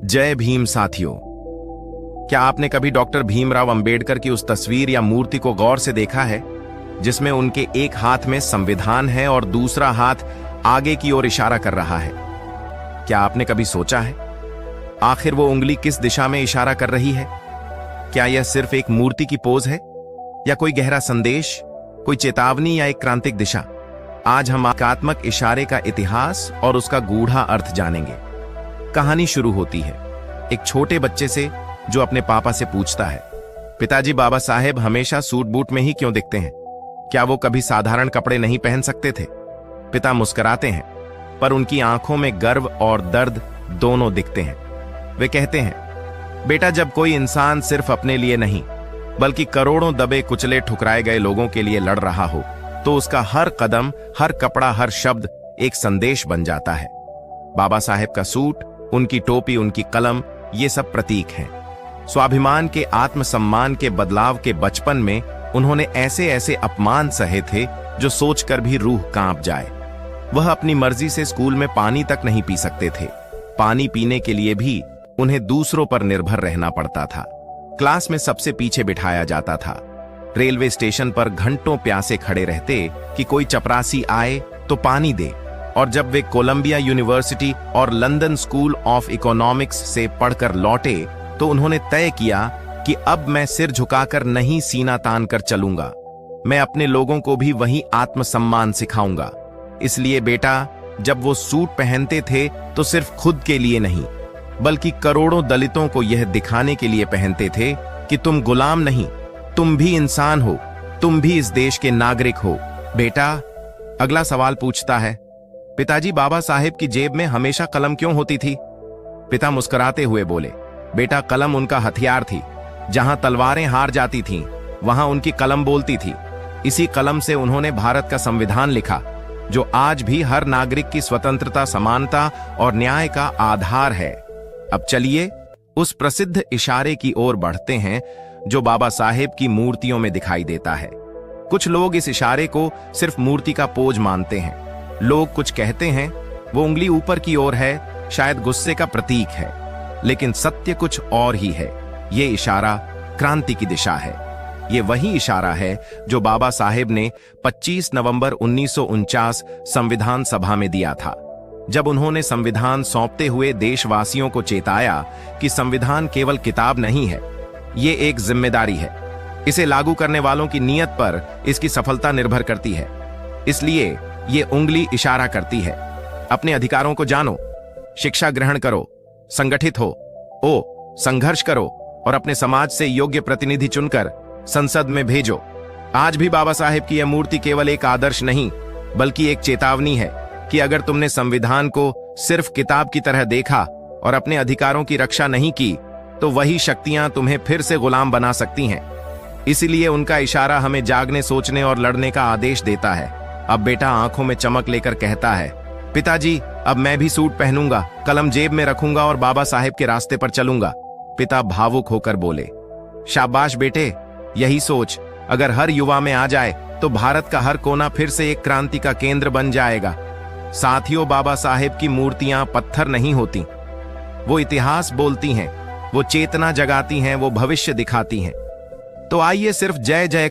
जय भीम साथियों। क्या आपने कभी डॉक्टर भीमराव अंबेडकर की उस तस्वीर या मूर्ति को गौर से देखा है जिसमें उनके एक हाथ में संविधान है और दूसरा हाथ आगे की ओर इशारा कर रहा है? क्या आपने कभी सोचा है आखिर वो उंगली किस दिशा में इशारा कर रही है? क्या यह सिर्फ एक मूर्ति की पोज है या कोई गहरा संदेश, कोई चेतावनी या एक क्रांतिक दिशा? आज हम एकात्मक इशारे का इतिहास और उसका गूढ़ा अर्थ जानेंगे। कहानी शुरू होती है एक छोटे बच्चे से जो अपने पापा से पूछता है, पिताजी बाबा साहेब हमेशा सूट बूट में ही क्यों दिखते हैं? क्या वो कभी साधारण कपड़े नहीं पहन सकते थे? पिता मुस्कुराते हैं, पर उनकी आंखों में गर्व और दर्द दोनों दिखते हैं। वे कहते हैं, बेटा, जब कोई इंसान सिर्फ अपने लिए नहीं बल्कि करोड़ों दबे कुचले ठुकराए गए लोगों के लिए लड़ रहा हो तो उसका हर कदम, हर कपड़ा, हर शब्द एक संदेश बन जाता है। बाबा साहेब का सूट, उनकी टोपी, उनकी कलम, ये सब प्रतीक हैं। स्वाभिमान के, आत्मसम्मान के बदलाव के बचपन में उन्होंने ऐसे ऐसे अपमान सहे थे जो सोचकर भी रूह कांप जाए। वह अपनी मर्जी से स्कूल में पानी तक नहीं पी सकते थे। पानी पीने के लिए भी उन्हें दूसरों पर निर्भर रहना पड़ता था। क्लास में सबसे पीछे बिठाया जाता था। रेलवे स्टेशन पर घंटों प्यासे खड़े रहते कि कोई चपरासी आए तो पानी दे। और जब वे कोलंबिया यूनिवर्सिटी और लंदन स्कूल ऑफ इकोनॉमिक्स से पढ़कर लौटे तो उन्होंने तय किया कि अब मैं सिर झुकाकर नहीं, सीना तान कर चलूंगा। मैं अपने लोगों को भी वही आत्मसम्मान सिखाऊंगा। इसलिए बेटा, जब वो सूट पहनते थे तो सिर्फ खुद के लिए नहीं बल्कि करोड़ों दलितों को यह दिखाने के लिए पहनते थे कि तुम गुलाम नहीं, तुम भी इंसान हो, तुम भी इस देश के नागरिक हो। बेटा, अगला सवाल पूछता है, पिताजी बाबा साहेब की जेब में हमेशा कलम क्यों होती थी? पिता मुस्कुराते हुए बोले, बेटा, कलम उनका हथियार थी। जहां तलवारें हार जाती थीं, वहां उनकी कलम बोलती थी। इसी कलम से उन्होंने भारत का संविधान लिखा जो आज भी हर नागरिक की स्वतंत्रता, समानता और न्याय का आधार है। अब चलिए उस प्रसिद्ध इशारे की ओर बढ़ते हैं जो बाबा साहेब की मूर्तियों में दिखाई देता है। कुछ लोग इस इशारे को सिर्फ मूर्ति का पोज मानते हैं। लोग कुछ कहते हैं वो उंगली ऊपर की ओर है, शायद गुस्से का प्रतीक है, लेकिन सत्य कुछ और ही है। ये इशारा क्रांति की दिशा है। ये वही इशारा है जो बाबा साहेब ने 25 नवंबर 1949 संविधान सभा में दिया था, जब उन्होंने संविधान सौंपते हुए देशवासियों को चेताया कि संविधान केवल किताब नहीं है, ये एक जिम्मेदारी है। इसे लागू करने वालों की नीयत पर इसकी सफलता निर्भर करती है। इसलिए ये उंगली इशारा करती है, अपने अधिकारों को जानो, शिक्षा ग्रहण करो, संगठित हो, संघर्ष करो और अपने समाज से योग्य प्रतिनिधि चुनकर संसद में भेजो। आज भी बाबा साहेब की यह मूर्ति केवल एक आदर्श नहीं बल्कि एक चेतावनी है कि अगर तुमने संविधान को सिर्फ किताब की तरह देखा और अपने अधिकारों की रक्षा नहीं की तो वही शक्तियां तुम्हें फिर से गुलाम बना सकती हैं। इसीलिए उनका इशारा हमें जागने, सोचने और लड़ने का आदेश देता है। अब बेटा आंखों में चमक लेकर कहता है, पिताजी, अब मैं भी सूट पहनूंगा, कलम जेब में रखूंगा और बाबा साहेब के रास्ते पर चलूंगा। पिता भावुक होकर बोले, शाबाश बेटे, यही सोच अगर हर युवा में आ जाए तो भारत का हर कोना फिर से एक क्रांति का केंद्र बन जाएगा। साथियों, बाबा साहेब की मूर्तियां पत्थर नहीं होती, वो इतिहास बोलती हैं, वो चेतना जगाती हैं, वो भविष्य दिखाती हैं। तो आइए सिर्फ जय जय